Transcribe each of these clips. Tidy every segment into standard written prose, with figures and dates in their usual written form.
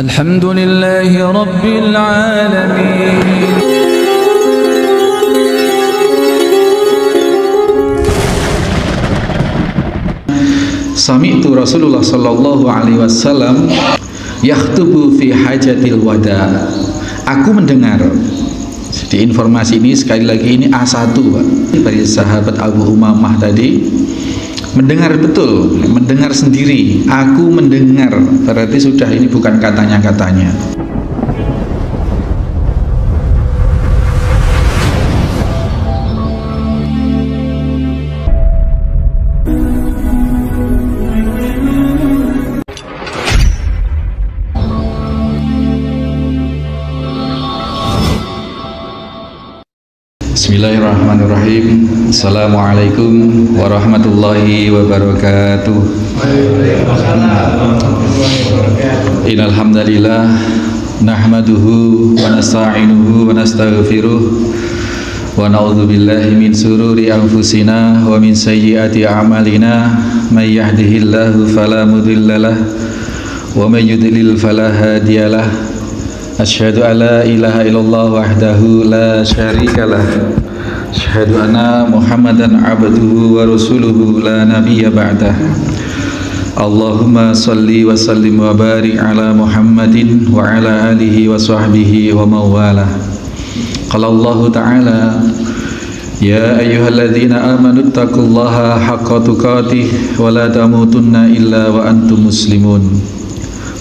Alhamdulillahi Rabbil Alamin. Sami'tu Rasulullah sallallahu alaihi wasallam yakhtubu fi hajatil wada. Aku mendengar. Jadi informasi ini sekali lagi ini A1 Pak, dari sahabat Abu Umamah tadi. Mendengar betul, mendengar sendiri. Aku mendengar, berarti sudah ini bukan katanya-katanya. Bismillahirrahmanirrahim. Assalamualaikum warahmatullahi wabarakatuh. Innal hamdalillah nahmaduhu wa nasta'inuhu wa nastaghfiruh wa na'udzu billahi min sururi anfusina wa min sayyiati a'malina may yahdihillahu fala mudhillalah wa may yudlil fala hadiyalah. Asyhadu an la ilaha illallah wahdahu la syarikalah. Asyhadu anna Muhammadan abduhu wa rasuluhu la nabiyya ba'dah. Allahumma salli wa sallim wa barik ala Muhammadin wa ala alihi wa sahbihi wa mawalah. Qala Allah ta'ala ya ayyuhalladzina amanu taqullaha haqqa tuqatih wa la tamutunna illa wa antum muslimun.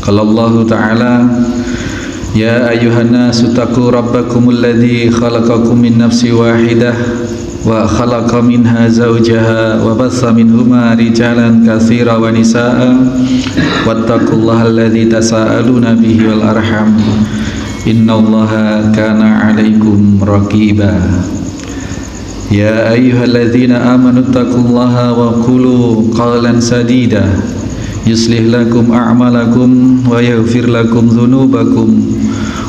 Qala Allah ta'ala ya ayyuhan nasu taqu rabbakumul ladzi khalaqakum min nafsin wahidah wa khalaqa minha zawjaha wa bassa minhuma rijalan katsiran wa nisaa wattaqullaha alladzi tasaaluna bihi wal arham innallaha kana 'alaikum raqiba. Ya ayyuhalladzina amanu taqullaha wa qulu qawlan sadida yuslih lakum a'malakum wa yaghfir lakum dhunubakum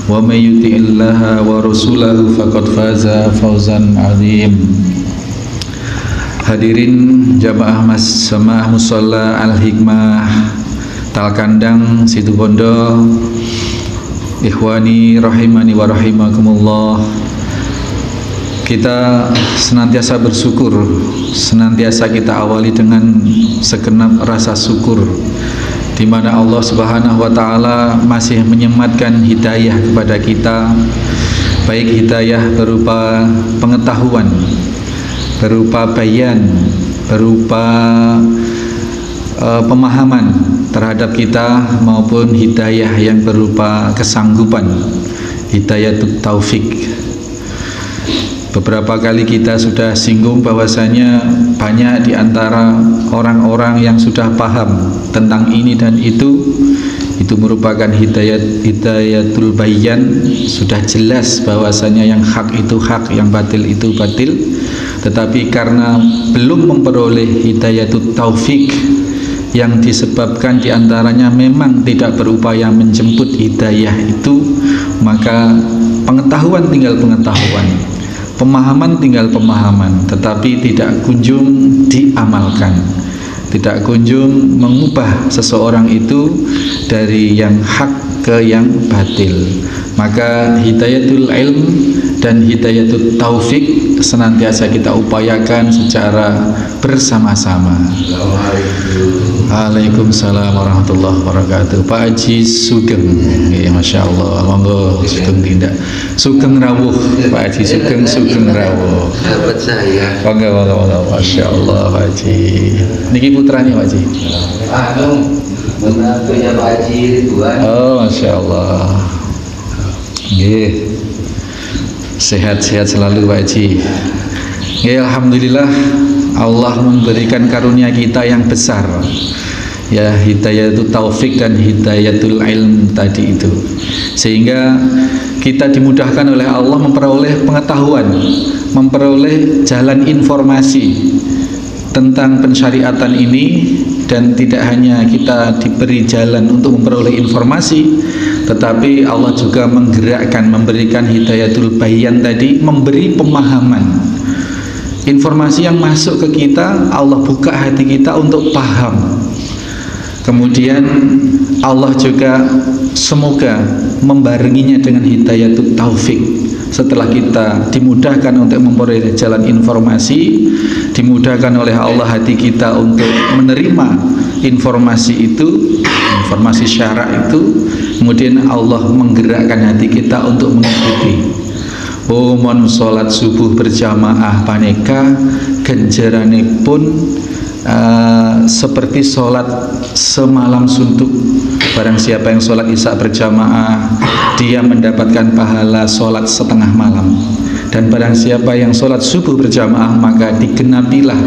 wa may yuti'illaha wa rasulahu faqad faza fawzan 'azim. Hadirin jamaah Jamaah Musholla Al-Hikmah Talkandang Situbondo, ikhwani rahimani wa rahimakumullah. Kita senantiasa bersyukur, senantiasa kita awali dengan segenap rasa syukur, di mana Allah Subhanahu wa Ta'ala masih menyematkan hidayah kepada kita, baik hidayah berupa pengetahuan, berupa bayan, berupa pemahaman terhadap kita, maupun hidayah yang berupa kesanggupan, hidayatut taufik. Beberapa kali kita sudah singgung bahwasanya banyak di antara orang-orang yang sudah paham tentang ini dan itu merupakan hidayatul bayan, sudah jelas bahwasanya yang hak itu hak, yang batil itu batil, tetapi karena belum memperoleh hidayatut taufik, yang disebabkan diantaranya memang tidak berupaya menjemput hidayah itu, maka pengetahuan tinggal pengetahuan, pemahaman tinggal pemahaman, tetapi tidak kunjung diamalkan, tidak kunjung mengubah seseorang itu dari yang hak ke yang batil. Maka hidayatul ilm dan hidayatul taufik senantiasa kita upayakan secara bersama-sama. Waalaikumsalam warahmatullahi wabarakatuh. Pak Haji Sugeng, ya, Masya Allah, monggo Sugeng tindak Sugeng rawuh, Pak Haji Sugeng rawuh. Sahabat saya. Monggo, Masya Allah Pak Haji. Niki putranya Pak Haji. Menantunya Pak Haji Ridwan. Oh, Masya Allah. Nggih. Sehat-sehat selalu Pak Haji. Ya, alhamdulillah Allah memberikan karunia kita yang besar, ya, hidayatul taufik dan hidayatul ilm tadi itu, sehingga kita dimudahkan oleh Allah memperoleh pengetahuan, memperoleh jalan informasi tentang pensyariatan ini. Dan tidak hanya kita diberi jalan untuk memperoleh informasi, tetapi Allah juga menggerakkan, memberikan hidayatul bayan tadi, memberi pemahaman. Informasi yang masuk ke kita, Allah buka hati kita untuk paham. Kemudian Allah juga semoga membarenginya dengan hidayatut taufik. Setelah kita dimudahkan untuk memperoleh jalan informasi, dimudahkan oleh Allah hati kita untuk menerima informasi itu, informasi syara itu, kemudian Allah menggerakkan hati kita untuk mengikuti. Mon sholat subuh berjamaah paneka ganjarane pun seperti sholat semalam suntuk. Barang siapa yang sholat isya berjamaah, dia mendapatkan pahala sholat setengah malam. Dan barang siapa yang sholat subuh berjamaah, maka digenapilah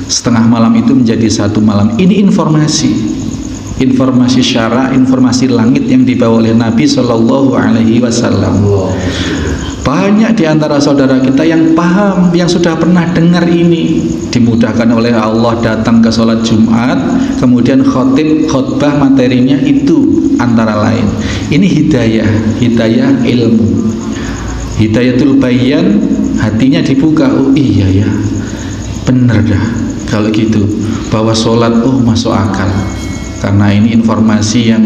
setengah malam itu menjadi satu malam. Ini informasi syara, informasi langit yang dibawa oleh Nabi Shallallahu Alaihi Wasallam. Banyak di antara saudara kita yang paham, yang sudah pernah dengar ini, dimudahkan oleh Allah datang ke sholat Jumat, kemudian khotbah materinya itu antara lain. Ini hidayah ilmu, hidayatul bayan, hatinya dibuka. Oh iya ya, bener dah kalau gitu, bahwa sholat masuk akal, karena ini informasi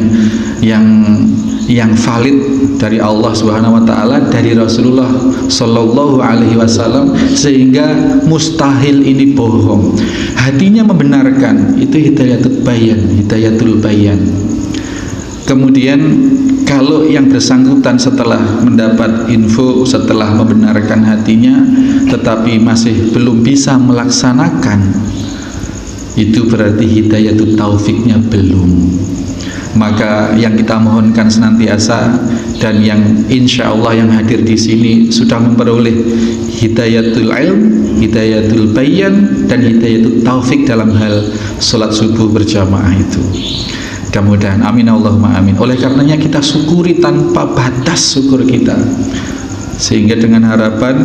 yang valid dari Allah Subhanahu wa taala, dari Rasulullah Shallallahu Alaihi Wasallam, sehingga mustahil ini bohong. Hatinya membenarkan, itu hidayatul bayan. Kemudian kalau yang bersangkutan setelah mendapat info, setelah membenarkan hatinya tetapi masih belum bisa melaksanakan, itu berarti hidayatul taufiknya belum. Maka yang kita mohonkan senantiasa, dan yang insya Allah yang hadir di sini sudah memperoleh hidayatul ilm, hidayatul bayan, dan hidayatul taufik dalam hal sholat subuh berjamaah itu. Mudah-mudahan, amin Allahumma amin. Oleh karenanya kita syukuri tanpa batas syukur kita, sehingga dengan harapan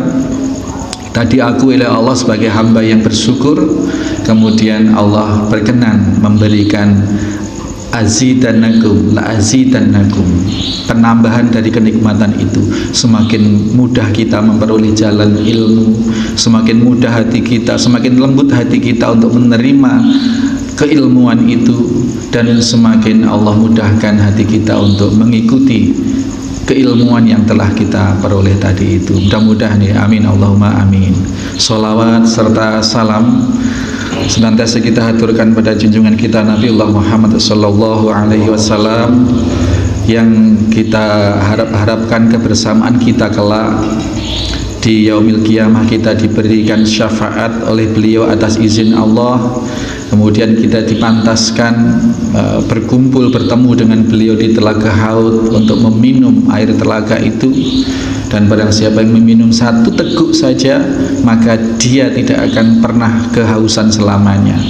tadi aku oleh Allah sebagai hamba yang bersyukur, kemudian Allah berkenan memberikan azidannakum, penambahan dari kenikmatan itu. Semakin mudah kita memperoleh jalan ilmu, semakin mudah hati kita, semakin lembut hati kita untuk menerima keilmuan itu, dan semakin Allah mudahkan hati kita untuk mengikuti keilmuan yang telah kita peroleh tadi itu. Mudah-mudahan ya, amin Allahumma amin. Sholawat serta salam senantiasa kita haturkan pada junjungan kita Nabiullah Muhammad Sallallahu Alaihi Wasallam, yang kita harapkan kebersamaan kita kelak di yaumil qiyamah, kita diberikan syafaat oleh beliau atas izin Allah. Kemudian kita dipantaskan berkumpul bertemu dengan beliau di telaga Haud untuk meminum air telaga itu. Dan barang siapa yang meminum satu teguk saja, maka dia tidak akan pernah kehausan selamanya.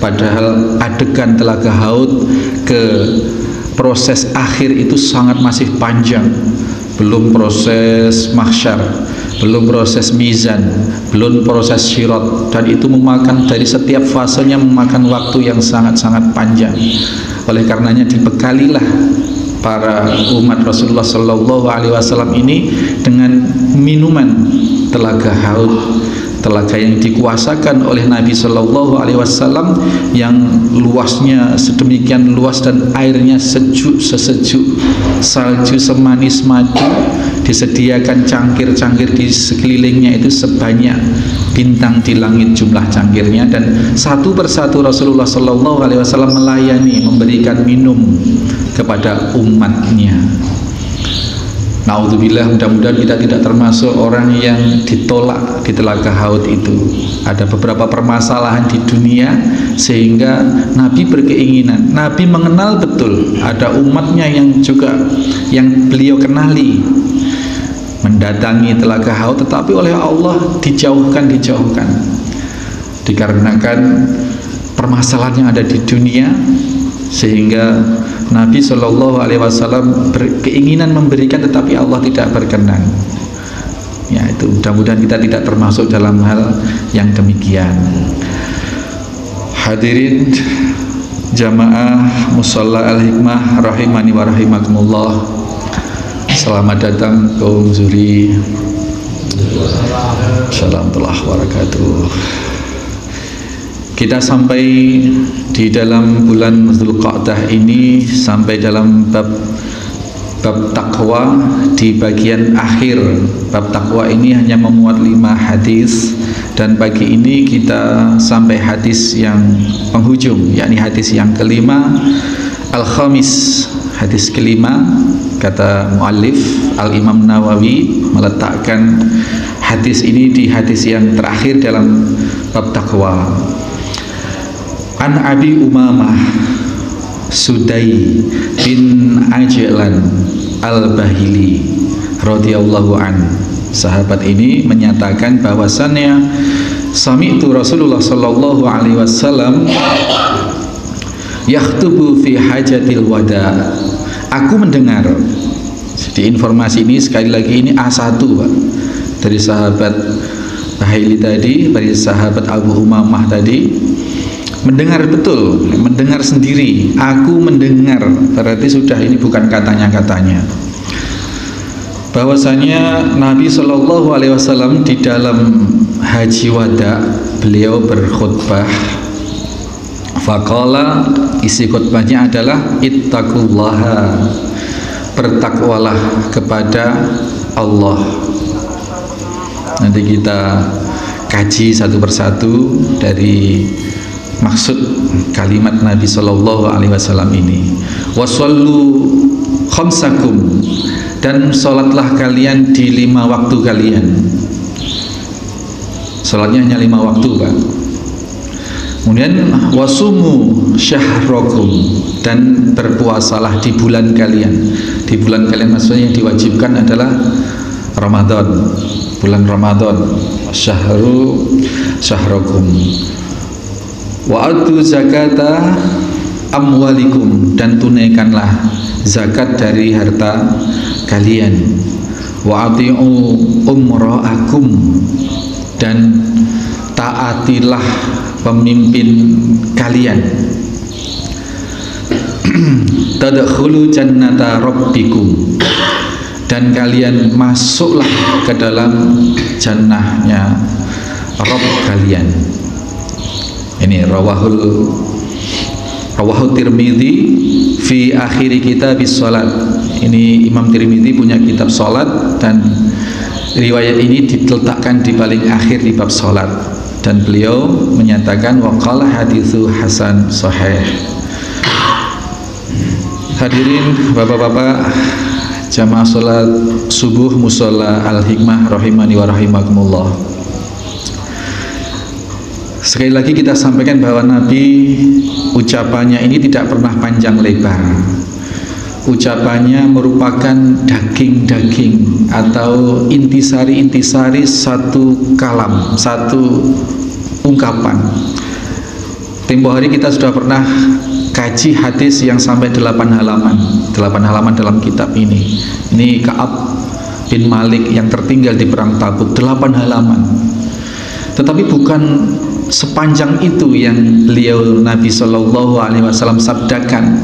Padahal adegan telaga Haud ke proses akhir itu sangat masih panjang. Belum proses mahsyar, belum proses mizan, belum proses syirat, dan itu memakan, dari setiap fasenya memakan waktu yang sangat-sangat panjang. Oleh karenanya dibekalilah para umat Rasulullah Sallallahu Alaihi Wasallam ini dengan minuman telaga Haud, telaga yang dikuasakan oleh Nabi Sallallahu Alaihi Wasallam, yang luasnya sedemikian luas dan airnya sejuk sesejuk salju semanis madu. Disediakan cangkir-cangkir di sekelilingnya itu sebanyak bintang di langit jumlah cangkirnya, dan satu persatu Rasulullah Sallallahu Alaihi Wasallam melayani, memberikan minum kepada umatnya. Naudzubillah, mudah-mudahan kita tidak termasuk orang yang ditolak di telaga Haud itu. Ada beberapa permasalahan di dunia sehingga Nabi berkeinginan, Nabi mengenal betul ada umatnya yang juga yang beliau kenali mendatangi telaga Haud, tetapi oleh Allah dijauhkan dikarenakan permasalahan yang ada di dunia, sehingga Nabi Shallallahu Alaihi Wasallam berkeinginan memberikan, tetapi Allah tidak berkenan. Ya, itu mudah-mudahan kita tidak termasuk dalam hal yang demikian. Hadirin jamaah Musalla Al-Hikmah rahimani wa rahimakumullah, selamat datang ke Zuri. Assalamualaikum wabarakatuh. Kita sampai di dalam bulan Dzulqa'dah ini, sampai dalam bab bab takwa di bagian akhir. Bab takwa ini hanya memuat 5 hadis, dan pagi ini kita sampai hadis yang penghujung, yakni hadis yang kelima, al-khamis, hadis kelima. Kata muallif Al-Imam Nawawi meletakkan hadis ini di hadis yang terakhir dalam bab takwa. An Abi Umamah Sudai bin Ajlan Al-Bahili radhiyallahu an. Sahabat ini menyatakan bahwasannya sami'tu Rasulullah sallallahu alaihi wasallam yakhtubu fi hajatil wada. Aku mendengar. Jadi informasi ini sekali lagi ini A1, Pak. Dari sahabat Bahili tadi, dari sahabat Abu Umamah tadi. Mendengar betul, mendengar sendiri. Aku mendengar, berarti sudah ini bukan katanya-katanya. Bahwasanya Nabi Shallallahu Alaihi Wasallam di dalam haji wada, beliau berkhutbah. Faqala, isi khutbahnya adalah ittaqullaha, bertakwalah kepada Allah. Nanti kita kaji satu persatu dari maksud kalimat Nabi Sallallahu Alaihi Wasallam ini. Wasallu khamsakum, dan sholatlah kalian di 5 waktu kalian. Sholatnya hanya 5 waktu, Pak. Kemudian wasumu syahrakum, dan berpuasalah di bulan kalian. Di bulan kalian maksudnya yang diwajibkan adalah Ramadan, bulan Ramadan. Syahrakum. Wa atu zakata amwalikum, dan tunaikanlah zakat dari harta kalian. Wa ati'u umra'akum, dan taatilah pemimpin kalian. Tadkhulu jannata rabbikum, dan kalian masuklah ke dalam jannahnya Rabb kalian. Ini rawahu Tirmidzi fi akhir kitab salat. Ini Imam Tirmidzi punya kitab salat, dan riwayat ini diletakkan di paling akhir di bab salat, dan beliau menyatakan waqala haditsu hasan sahih. Hadirin bapak-bapak jamaah salat subuh mushola Al-Hikmah rahimani wa rahimakumullah. Sekali lagi kita sampaikan bahwa Nabi ucapannya ini tidak pernah panjang lebar. Ucapannya merupakan daging-daging atau intisari-intisari satu kalam, satu ungkapan. Tempo hari kita sudah pernah kaji hadis yang sampai 8 halaman. 8 halaman dalam kitab ini. Ini Ka'ab bin Malik yang tertinggal di perang Tabuk, 8 halaman. Tetapi bukan sepanjang itu yang beliau Nabi Shallallahu Alaihi Wasallam sabdakan.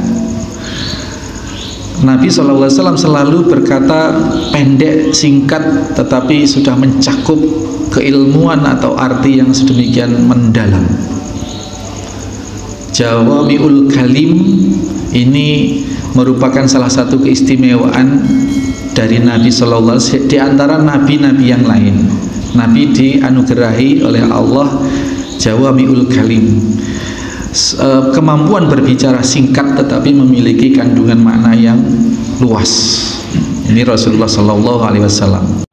Nabi Shallallahu Alaihi Wasallam selalu berkata pendek, singkat, tetapi sudah mencakup keilmuan atau arti yang sedemikian mendalam. Jawami'ul kalim ini merupakan salah satu keistimewaan dari Nabi Shallallahu Alaihi Wasallam di antara nabi-nabi yang lain. Nabi dianugerahi oleh Allah Jawami'ul kalim, kemampuan berbicara singkat tetapi memiliki kandungan makna yang luas. Ini Rasulullah Sallallahu Alaihi Wasallam.